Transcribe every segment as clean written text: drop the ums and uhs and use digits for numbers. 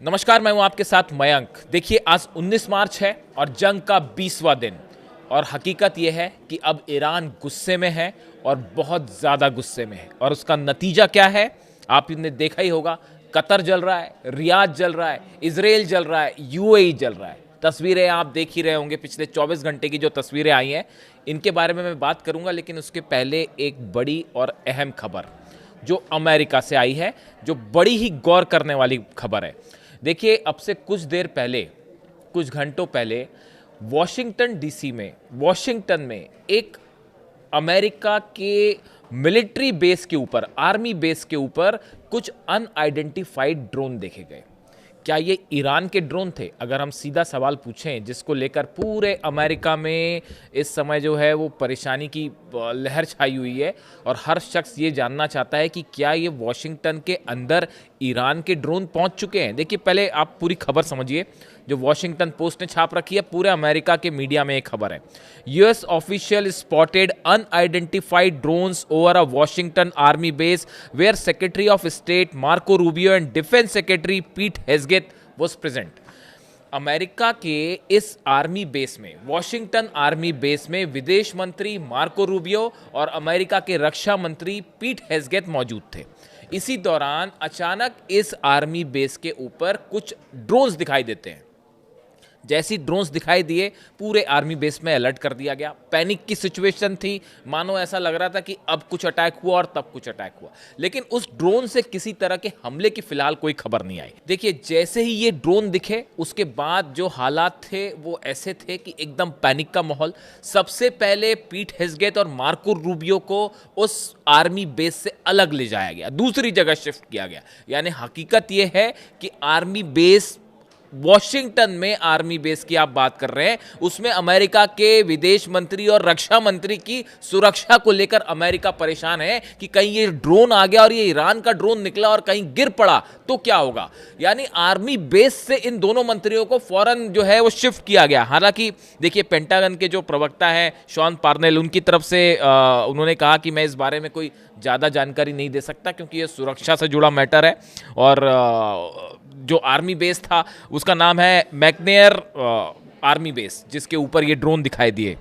नमस्कार, मैं हूं आपके साथ मयंक। देखिए, आज 19 मार्च है और जंग का 20वां दिन। और हकीकत यह है कि अब ईरान गुस्से में है और बहुत ज़्यादा गुस्से में है। और उसका नतीजा क्या है आपने देखा ही होगा। कतर जल रहा है, रियाद जल रहा है, इजराइल जल रहा है, यूएई जल रहा है। तस्वीरें आप देख ही रहे होंगे, पिछले 24 घंटे की जो तस्वीरें आई हैं इनके बारे में मैं बात करूंगा। लेकिन उसके पहले एक बड़ी और अहम खबर जो अमेरिका से आई है, जो बड़ी ही गौर करने वाली खबर है। देखिए, अब से कुछ देर पहले, कुछ घंटों पहले वॉशिंगटन में एक अमेरिका के मिलिट्री बेस के ऊपर, आर्मी बेस के ऊपर कुछ अनआइडेंटिफाइड ड्रोन देखे गए। क्या ये ईरान के ड्रोन थे? अगर हम सीधा सवाल पूछें, जिसको लेकर पूरे अमेरिका में इस समय जो है वो परेशानी की लहर छाई हुई है और हर शख्स ये जानना चाहता है कि क्या ये वॉशिंगटन के अंदर ईरान के ड्रोन पहुंच चुके हैं। देखिए, पहले आप पूरी खबर समझिए जो वॉशिंगटन पोस्ट ने छाप रखी है। पूरे अमेरिका के मीडिया में एक खबर है, US official spotted unidentified drones over a Washington army base where secretary of state Marco Rubio and defence secretary Pete Hegseth was present. America के इस आर्मी बेस में, वॉशिंगटन आर्मी बेस में विदेश मंत्री मार्को रूबियो और America के रक्षा मंत्री पीट हेग्सेथ मौजूद थे। इसी दौरान अचानक इस आर्मी बेस के ऊपर कुछ ड्रोन्स दिखाई देते हैं। जैसी ड्रोन्स दिखाई दिए, पूरे आर्मी बेस में अलर्ट कर दिया गया। पैनिक की सिचुएशन थी, मानो ऐसा लग रहा था कि अब कुछ अटैक हुआ और तब कुछ अटैक हुआ। लेकिन उस ड्रोन से किसी तरह के हमले की फिलहाल कोई खबर नहीं आई। देखिए, जैसे ही ये ड्रोन दिखे उसके बाद जो हालात थे वो ऐसे थे कि एकदम पैनिक का माहौल। सबसे पहले पीट हेग्सेथ और मार्को रूबियो को उस आर्मी बेस से अलग ले जाया गया, दूसरी जगह शिफ्ट किया गया। यानी हकीकत यह है कि आर्मी बेस, वॉशिंगटन में आर्मी बेस की आप बात कर रहे हैं, उसमें अमेरिका के विदेश मंत्री और रक्षा मंत्री की सुरक्षा को लेकर अमेरिका परेशान है कि कहीं ये ड्रोन आ गया और ये ईरान का ड्रोन निकला और कहीं गिर पड़ा तो क्या होगा। यानी आर्मी बेस से इन दोनों मंत्रियों को फौरन जो है वो शिफ्ट किया गया। हालांकि देखिए, पेंटागन के जो प्रवक्ता हैं शॉन पार्नेल, उनकी तरफ से उन्होंने कहा कि मैं इस बारे में कोई ज़्यादा जानकारी नहीं दे सकता क्योंकि ये सुरक्षा से जुड़ा मैटर है। और जो आर्मी बेस था उसका नाम है मैकनेयर आर्मी बेस, जिसके ऊपर ये ड्रोन दिखाई दिए।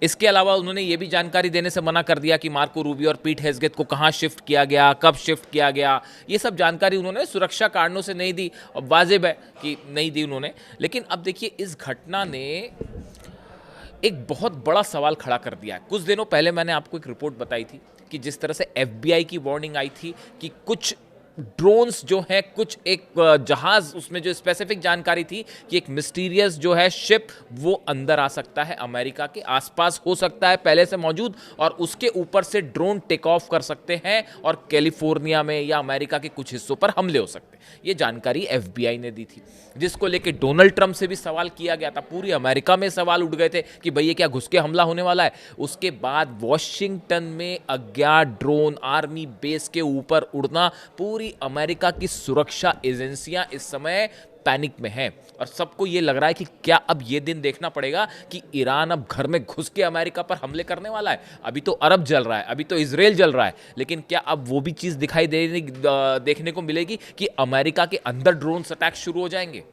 इसके अलावा उन्होंने ये भी जानकारी देने से मना कर दिया कि मार्को रूबियो और पीट हेग्सेथ को कहाँ शिफ्ट किया गया, कब शिफ्ट किया गया। ये सब जानकारी उन्होंने सुरक्षा कारणों से नहीं दी, और वाजिब है कि नहीं दी उन्होंने। लेकिन अब देखिए, इस घटना ने एक बहुत बड़ा सवाल खड़ा कर दिया है। कुछ दिनों पहले मैंने आपको एक रिपोर्ट बताई थी कि जिस तरह से एफबीआई की वार्निंग आई थी कि कुछ ड्रोन्स जो है, कुछ एक जहाज, उसमें जो स्पेसिफिक जानकारी थी कि एक मिस्टीरियस जो है शिप वो अंदर आ सकता है, अमेरिका के आसपास हो सकता है पहले से मौजूद, और उसके ऊपर से ड्रोन टेक ऑफ कर सकते हैं और कैलिफोर्निया में या अमेरिका के कुछ हिस्सों पर हमले हो सकते हैं। ये जानकारी एफबीआई ने दी थी, जिसको लेके डोनाल्ड ट्रंप से भी सवाल किया गया था। पूरी अमेरिका में सवाल उठ गए थे कि भाई ये क्या घुस के हमला होने वाला है। उसके बाद वॉशिंगटन में अज्ञात ड्रोन आर्मी बेस के ऊपर उड़ना, पूरी अमेरिका की सुरक्षा एजेंसियां इस समय पैनिक में हैं और सबको ये लग रहा है कि क्या अब ये दिन देखना पड़ेगा कि ईरान अब घर में घुस के अमेरिका पर हमले करने वाला है। अभी तो अरब जल रहा है, अभी तो इजराइल जल रहा है, लेकिन क्या अब वो भी चीज़ दिखाई देखने को मिलेगी कि अमेरिका के अंदर ड्रोन अटैक शुरू हो जाएंगे।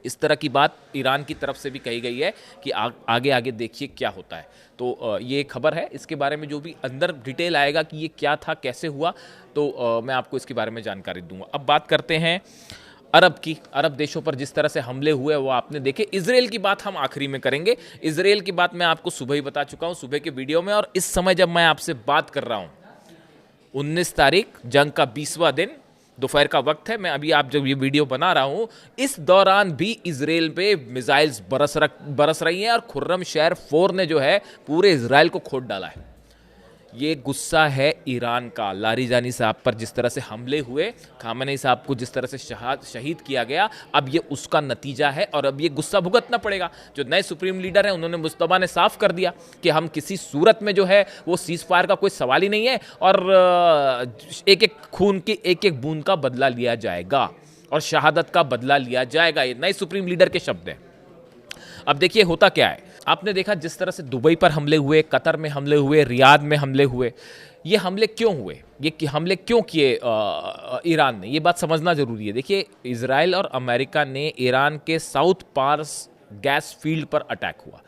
इस तरह की बात ईरान की तरफ से भी कही गई है कि आगे आगे देखिए क्या होता है। तो ये खबर है, इसके बारे में जो भी अंदर डिटेल आएगा कि ये क्या था, कैसे हुआ, तो मैं आपको इसके बारे में जानकारी दूंगा। अब बात करते हैं अरब की। अरब देशों पर जिस तरह से हमले हुए वो आपने देखे। इजराइल की बात हम आखिरी में करेंगे। इजराइल की बात मैं आपको सुबह ही बता चुका हूँ, सुबह के वीडियो में। और इस समय जब मैं आपसे बात कर रहा हूँ, 19 तारीख, जंग का 20वां दिन, दोपहर का वक्त है। मैं अभी आप जब ये वीडियो बना रहा हूँ, इस दौरान भी इजराइल पे मिसाइल्स बरस रही हैं और खुर्रम शहर 4 ने जो है पूरे इजराइल को खोद डाला है। ये गुस्सा है ईरान का। लारिजानी साहब पर जिस तरह से हमले हुए, खामेनी साहब को जिस तरह से शहीद किया गया, अब ये उसका नतीजा है और अब ये गुस्सा भुगतना पड़ेगा। जो नए सुप्रीम लीडर हैं, उन्होंने मुस्तफा ने साफ कर दिया कि हम किसी सूरत में जो है वो सीज फायर का कोई सवाल ही नहीं है और एक एक खून की एक एक बूंद का बदला लिया जाएगा और शहादत का बदला लिया जाएगा। ये नए सुप्रीम लीडर के शब्द हैं। अब देखिए होता क्या है, आपने देखा जिस तरह से दुबई पर हमले हुए, कतर में हमले हुए, रियाद में हमले हुए, ये हमले क्यों हुए, हमले क्यों किए ईरान ने, ये बात समझना जरूरी है। देखिए, इजराइल और अमेरिका ने ईरान के साउथ पार्स गैस फील्ड पर अटैक हुआ।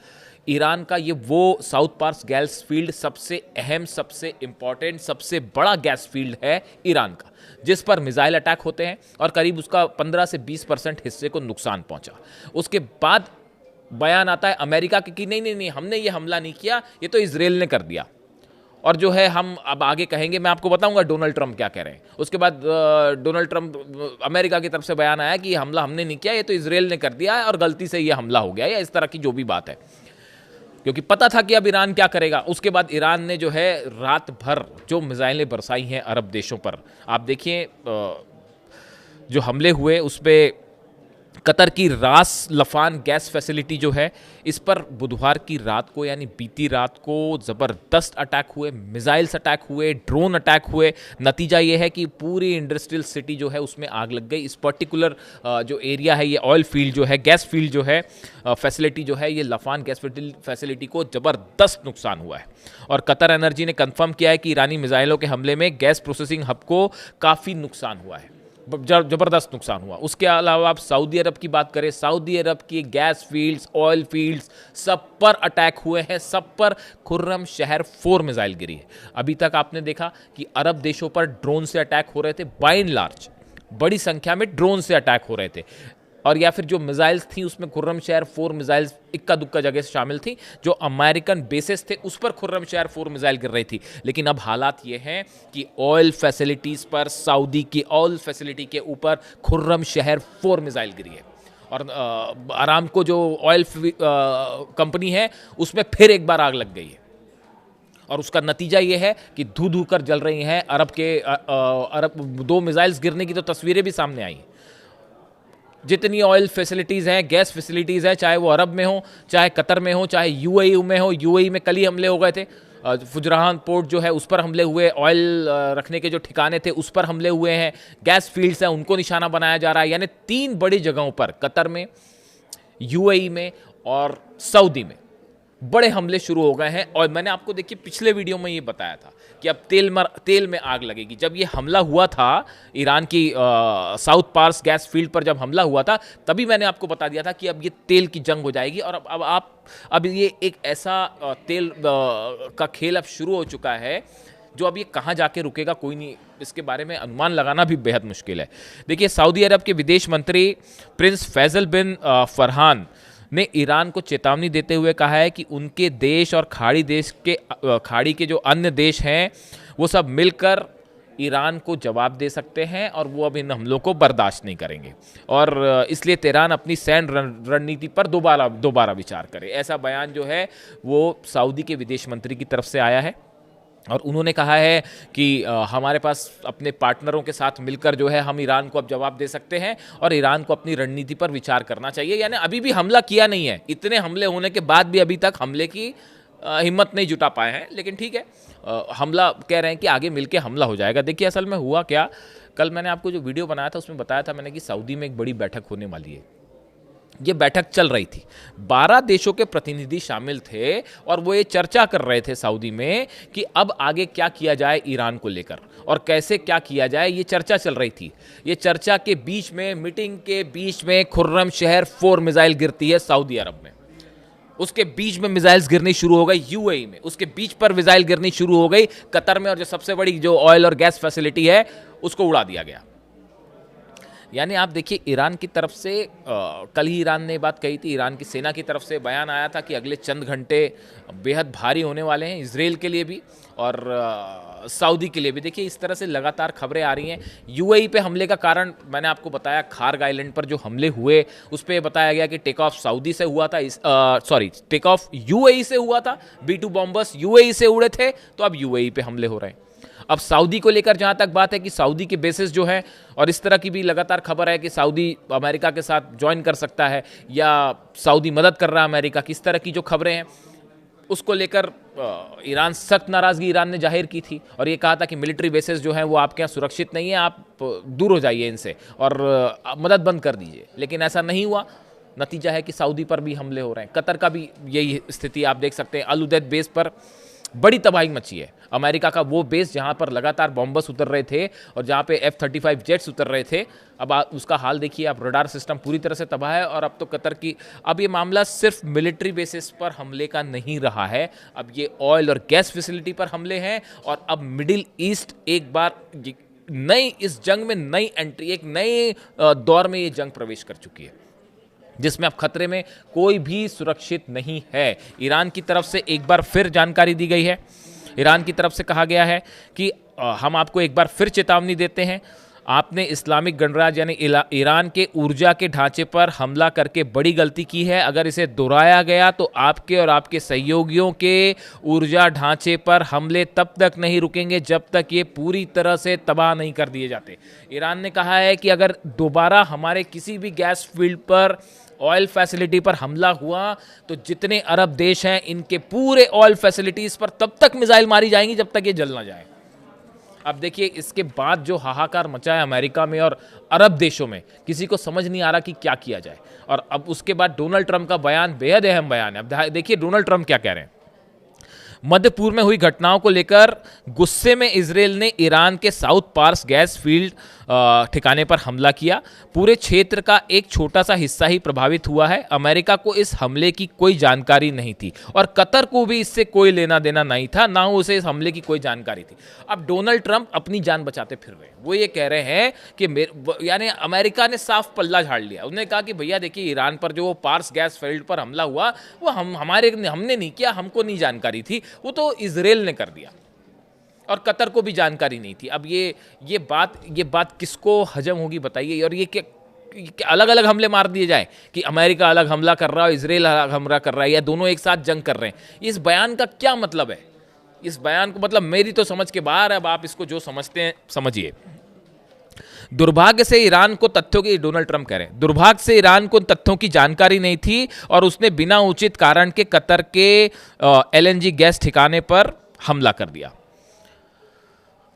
ईरान का ये वो साउथ पार्स गैस फील्ड सबसे अहम, सबसे इंपॉर्टेंट, सबसे बड़ा गैस फील्ड है ईरान का, जिस पर मिसाइल अटैक होते हैं और करीब उसका 15 से 20% हिस्से को नुकसान पहुंचा। उसके बाद बयान आता है अमेरिका के कि नहीं नहीं नहीं, हमने ये हमला नहीं किया, ये तो इजराइल ने कर दिया। और जो है हम अब आगे कहेंगे, मैं आपको बताऊंगा डोनाल्ड ट्रंप क्या कह रहे हैं। उसके बाद डोनाल्ड ट्रंप, अमेरिका की तरफ से बयान आया कि हमला हमने नहीं किया, ये तो इजराइल ने कर दिया है और गलती से ये हमला हो गया, या इस तरह की जो भी बात है, क्योंकि पता था कि अब ईरान क्या करेगा। उसके बाद ईरान ने जो है रात भर जो मिसाइलें बरसाई हैं अरब देशों पर, आप देखिए जो हमले हुए उस पर कतर की रास लफान गैस फैसिलिटी जो है, इस पर बुधवार की रात को यानी बीती रात को ज़बरदस्त अटैक हुए, मिसाइल्स अटैक हुए, ड्रोन अटैक हुए। नतीजा ये है कि पूरी इंडस्ट्रियल सिटी जो है उसमें आग लग गई। इस पर्टिकुलर जो एरिया है, ये ऑयल फील्ड जो है, गैस फील्ड जो है, फैसिलिटी जो है, ये लफान गैस फैसिलिटी को ज़बरदस्त नुकसान हुआ है। और कतर एनर्जी ने कन्फर्म किया है कि ईरानी मिसाइलों के हमले में गैस प्रोसेसिंग हब को काफ़ी नुकसान हुआ है, जबरदस्त नुकसान हुआ। उसके अलावा आप सऊदी अरब की बात करें, सऊदी अरब की गैस फील्ड्स, ऑयल फील्ड्स, सब पर अटैक हुए हैं, सब पर खुर्रम शहर 4 मिसाइल गिरी है। अभी तक आपने देखा कि अरब देशों पर ड्रोन से अटैक हो रहे थे, बाय एंड लार्ज बड़ी संख्या में ड्रोन से अटैक हो रहे थे, और या फिर जो मिसाइल्स थी उसमें खुर्रम शहर 4 मिसाइल्स इक्का दुक्का जगह से शामिल थी। जो अमेरिकन बेसिस थे उस पर खुर्रम शहर 4 मिसाइल गिर रही थी। लेकिन अब हालात ये हैं कि ऑयल फैसिलिटीज़ पर, सऊदी की ऑयल फैसिलिटी के ऊपर खुर्रम शहर 4 मिसाइल गिरी है। और आरामको जो ऑयल कंपनी है उसमें फिर एक बार आग लग गई है, और उसका नतीजा ये है कि धू धू कर जल रही हैं अरब 2 मिसाइल्स गिरने की तो तस्वीरें भी सामने आई। जितनी ऑयल फैसिलिटीज़ हैं, गैस फैसिलिटीज़ हैं, चाहे वो अरब में हो, चाहे कतर में हो, चाहे यूएई में हो। यूएई में कल ही हमले हो गए थे, फुजरान पोर्ट जो है उस पर हमले हुए, ऑयल रखने के जो ठिकाने थे उस पर हमले हुए हैं, गैस फील्ड्स हैं उनको निशाना बनाया जा रहा है। यानी 3 बड़ी जगहों पर, कतर में, यूएई में और सऊदी में बड़े हमले शुरू हो गए हैं। और मैंने आपको देखिए पिछले वीडियो में ये बताया था कि अब तेल में आग लगेगी। जब ये हमला हुआ था ईरान की साउथ पार्स गैस फील्ड पर, जब हमला हुआ था तभी मैंने आपको बता दिया था कि अब ये तेल की जंग हो जाएगी। और अब ये एक ऐसा तेल का खेल अब शुरू हो चुका है जो अब ये कहाँ जाके रुकेगा कोई नहीं, इसके बारे में अनुमान लगाना भी बेहद मुश्किल है। देखिए, सऊदी अरब के विदेश मंत्री प्रिंस फैसल बिन फरहान ने ईरान को चेतावनी देते हुए कहा है कि उनके देश और खाड़ी के जो अन्य देश हैं वो सब मिलकर ईरान को जवाब दे सकते हैं और वो अब इन हमलों को बर्दाश्त नहीं करेंगे, और इसलिए तेहरान अपनी सैन्य रणनीति पर दोबारा विचार करे। ऐसा बयान जो है वो सऊदी के विदेश मंत्री की तरफ से आया है, और उन्होंने कहा है कि हमारे पास अपने पार्टनरों के साथ मिलकर जो है हम ईरान को अब जवाब दे सकते हैं और ईरान को अपनी रणनीति पर विचार करना चाहिए। यानी अभी भी हमला किया नहीं है, इतने हमले होने के बाद भी अभी तक हमले की हिम्मत नहीं जुटा पाए हैं। लेकिन ठीक है, हमला कह रहे हैं कि आगे मिलके हमला हो जाएगा। देखिए, असल में हुआ क्या, कल मैंने आपको जो वीडियो बनाया था उसमें बताया था मैंने कि सऊदी में एक बड़ी बैठक होने वाली है। ये बैठक चल रही थी, 12 देशों के प्रतिनिधि शामिल थे और वो ये चर्चा कर रहे थे सऊदी में कि अब आगे क्या किया जाए ईरान को लेकर और कैसे क्या किया जाए, ये चर्चा चल रही थी। ये चर्चा के बीच में, मीटिंग के बीच में खुर्रम शहर 4 मिसाइल गिरती है सऊदी अरब में। उसके बीच में मिसाइल्स गिरनी शुरू हो गई यूएई में, उसके बीच पर मिसाइल गिरनी शुरू हो गई कतर में, और जो सबसे बड़ी जो ऑयल और गैस फैसिलिटी है उसको उड़ा दिया गया। यानी आप देखिए, ईरान की तरफ से कल ही ईरान ने बात कही थी, ईरान की सेना की तरफ से बयान आया था कि अगले चंद घंटे बेहद भारी होने वाले हैं इजराइल के लिए भी और सऊदी के लिए भी। देखिए, इस तरह से लगातार खबरें आ रही हैं। यूएई पे हमले का कारण मैंने आपको बताया, खार्ग आइलैंड पर जो हमले हुए उस पर बताया गया कि टेक ऑफ सऊदी से हुआ था, टेक ऑफ यूएई से हुआ था, B-2 बॉम्बर्स यूएई से उड़े थे, तो अब यूएई पे हमले हो रहे हैं। अब सऊदी को लेकर जहां तक बात है कि सऊदी के बेसिस जो है, और इस तरह की भी लगातार खबर है कि सऊदी अमेरिका के साथ ज्वाइन कर सकता है या सऊदी मदद कर रहा है अमेरिका की, इस तरह की जो खबरें हैं उसको लेकर ईरान सख्त नाराज़गी ईरान ने जाहिर की थी और ये कहा था कि मिलिट्री बेसिस जो हैं वो आपके यहाँ सुरक्षित नहीं है, आप दूर हो जाइए इनसे और मदद बंद कर दीजिए। लेकिन ऐसा नहीं हुआ। नतीजा है कि सऊदी पर भी हमले हो रहे हैं। कतर का भी यही स्थिति आप देख सकते हैं। अल उदैद बेस पर बड़ी तबाही मची है। अमेरिका का वो बेस जहां पर लगातार बॉम्बर्स उतर रहे थे और जहां पे F-35 जेट्स उतर रहे थे, अब उसका हाल देखिए आप। रडार सिस्टम पूरी तरह से तबाह है। और अब तो कतर की, अब ये मामला सिर्फ मिलिट्री बेसिस पर हमले का नहीं रहा है, अब ये ऑयल और गैस फैसिलिटी पर हमले हैं। और अब मिडिल ईस्ट एक बार नई, इस जंग में नई एंट्री, एक नए दौर में ये जंग प्रवेश कर चुकी है, जिसमें अब खतरे में कोई भी सुरक्षित नहीं है। ईरान की तरफ से एक बार फिर जानकारी दी गई है। ईरान की तरफ से कहा गया है कि हम आपको एक बार फिर चेतावनी देते हैं, आपने इस्लामिक गणराज्य यानी ईरान के ऊर्जा के ढांचे पर हमला करके बड़ी गलती की है। अगर इसे दोहराया गया तो आपके और आपके सहयोगियों के ऊर्जा ढांचे पर हमले तब तक नहीं रुकेंगे जब तक ये पूरी तरह से तबाह नहीं कर दिए जाते। ईरान ने कहा है कि अगर दोबारा हमारे किसी भी गैस फील्ड पर, ऑयल फैसिलिटी पर हमला हुआ तो जितने अरब देश हैं इनके पूरे ऑयल फैसिलिटीज पर तब तक मिसाइल मारी जाएंगी जब तक ये जल ना जाए। अब देखिए इसके बाद जो हाहाकार मचा है अमेरिका में और अरब देशों में, किसी को समझ नहीं आ रहा कि क्या किया जाए। और अब उसके बाद डोनाल्ड ट्रंप का बयान बेहद अहम बयान है। अब देखिए डोनाल्ड ट्रंप क्या कह रहे हैं। मध्य पूर्व में हुई घटनाओं को लेकर गुस्से में इजराइल ने ईरान के साउथ पार्स गैस फील्ड ठिकाने पर हमला किया। पूरे क्षेत्र का एक छोटा सा हिस्सा ही प्रभावित हुआ है। अमेरिका को इस हमले की कोई जानकारी नहीं थी और कतर को भी इससे कोई लेना देना नहीं था, ना उसे इस हमले की कोई जानकारी थी। अब डोनाल्ड ट्रंप अपनी जान बचाते फिर रहे हैं। वो ये कह रहे हैं कि यानी अमेरिका ने साफ पल्ला झाड़ लिया। उन्होंने कहा कि भैया देखिए ईरान पर जो पार्स गैस फील्ड पर हमला हुआ वो हमने नहीं किया, हमको नहीं जानकारी थी, वो तो इजराइल ने कर दिया और कतर को भी जानकारी नहीं थी। अब ये बात किसको हजम होगी बताइए। और ये अलग अलग हमले मार दिए जाए कि अमेरिका अलग हमला कर रहा है, इजराइल अलग हमला कर रहा है, या दोनों एक साथ जंग कर रहे हैं। इस बयान का क्या मतलब है? इस बयान को मतलब मेरी तो समझ के बाहर है। अब आप इसको जो समझते हैं समझिए। दुर्भाग्य से ईरान को तथ्यों की, डोनाल्ड ट्रंप कह रहे हैं, दुर्भाग्य से ईरान को तथ्यों की जानकारी नहीं थी और उसने बिना उचित कारण के कतर के LNG गैस ठिकाने पर हमला कर दिया।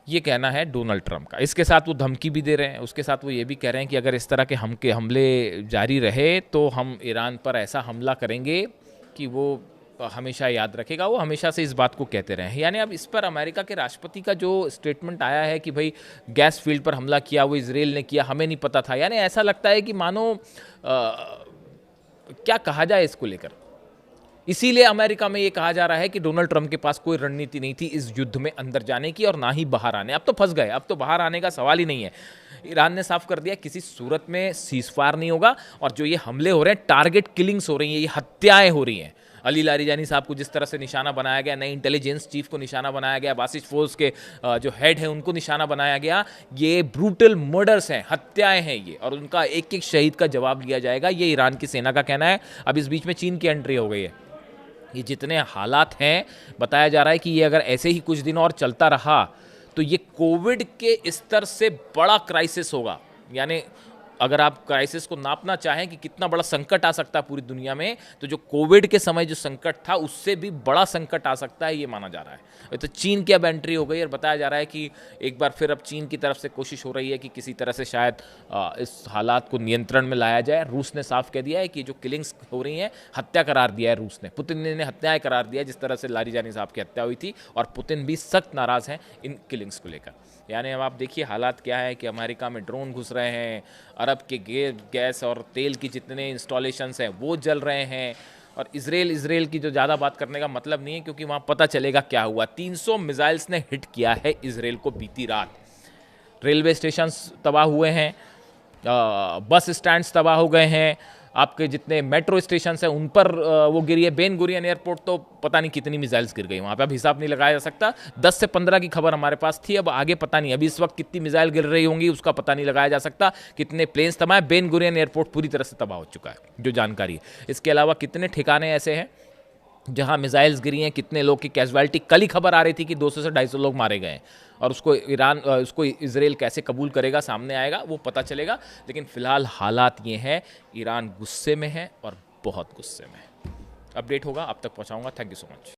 ये कहना है डोनाल्ड ट्रंप का। इसके साथ वो धमकी भी दे रहे हैं, उसके साथ वो ये भी कह रहे हैं कि अगर इस तरह के हमले जारी रहे तो हम ईरान पर ऐसा हमला करेंगे कि वो हमेशा याद रखेगा। वो हमेशा से इस बात को कहते रहे हैं। यानी अब इस पर अमेरिका के राष्ट्रपति का जो स्टेटमेंट आया है कि भाई गैस फील्ड पर हमला किया वो इजराइल ने किया, हमें नहीं पता था, यानी ऐसा लगता है कि मानो क्या कहा जाए इसको लेकर। इसीलिए अमेरिका में ये कहा जा रहा है कि डोनाल्ड ट्रंप के पास कोई रणनीति नहीं थी इस युद्ध में अंदर जाने की और ना ही बाहर आने। अब तो फंस गए, अब तो बाहर आने का सवाल ही नहीं है। ईरान ने साफ कर दिया किसी सूरत में सीजफायर नहीं होगा। और जो ये हमले हो रहे हैं, टारगेट किलिंग्स हो रही हैं, ये हत्याएं हो रही हैं। अली लारीजानी साहब को जिस तरह से निशाना बनाया गया, नई इंटेलिजेंस चीफ को निशाना बनाया गया, बासिस फोर्स के जो हेड है उनको निशाना बनाया गया, ये ब्रूटल मर्डर्स हैं, हत्याएं हैं ये, और उनका एक एक शहीद का जवाब लिया जाएगा, ये ईरान की सेना का कहना है। अब इस बीच में चीन की एंट्री हो गई है। ये जितने हालात हैं, बताया जा रहा है कि ये अगर ऐसे ही कुछ दिन और चलता रहा तो ये कोविड के स्तर से बड़ा क्राइसिस होगा। यानी अगर आप क्राइसिस को नापना चाहें कि कितना बड़ा संकट आ सकता है पूरी दुनिया में, तो जो कोविड के समय जो संकट था उससे भी बड़ा संकट आ सकता है, ये माना जा रहा है। तो चीन की अब एंट्री हो गई और बताया जा रहा है कि एक बार फिर अब चीन की तरफ से कोशिश हो रही है कि किसी तरह से शायद इस हालात को नियंत्रण में लाया जाए। रूस ने साफ कह दिया है कि जो किलिंग्स हो रही हैं, हत्या करार दिया है रूस ने, पुतिन ने हत्याएं करार दिया, जिस तरह से लारीजानी साहब की हत्या हुई थी। और पुतिन भी सख्त नाराज़ हैं इन किलिंग्स को लेकर। यानी अब आप देखिए हालात क्या है कि अमेरिका में ड्रोन घुस रहे हैं, अरब के गैस और तेल की जितने इंस्टॉलेशंस हैं वो जल रहे हैं। और इजराइल की जो ज़्यादा बात करने का मतलब नहीं है, क्योंकि वहाँ पता चलेगा क्या हुआ। 300 मिसाइल्स ने हिट किया है इजराइल को बीती रात। रेलवे स्टेशंस तबाह हुए हैं, बस स्टैंड्स तबाह हो गए हैं, आपके जितने मेट्रो स्टेशन हैं उन पर वो गिरी है। बेन गुरियन एयरपोर्ट तो पता नहीं कितनी मिसाइल्स गिर गई वहाँ पे, अब हिसाब नहीं लगाया जा सकता। 10 से 15 की खबर हमारे पास थी, अब आगे पता नहीं, अभी इस वक्त कितनी मिसाइल गिर रही होंगी उसका पता नहीं लगाया जा सकता। कितने प्लेन्स तबाह है, बेन गुरियन एयरपोर्ट पूरी तरह से तबाह हो चुका है जो जानकारी है। इसके अलावा कितने ठिकाने ऐसे हैं जहां मिसाइल्स गिरी हैं, कितने लोग की कैजुअलिटी, कल ही खबर आ रही थी कि 200 से 250 लोग मारे गए हैं। और उसको इजराइल कैसे कबूल करेगा, सामने आएगा, वो पता चलेगा। लेकिन फिलहाल हालात ये हैं, ईरान गुस्से में है और बहुत गुस्से में है। अपडेट होगा आप तक पहुंचाऊंगा। Thank you so much.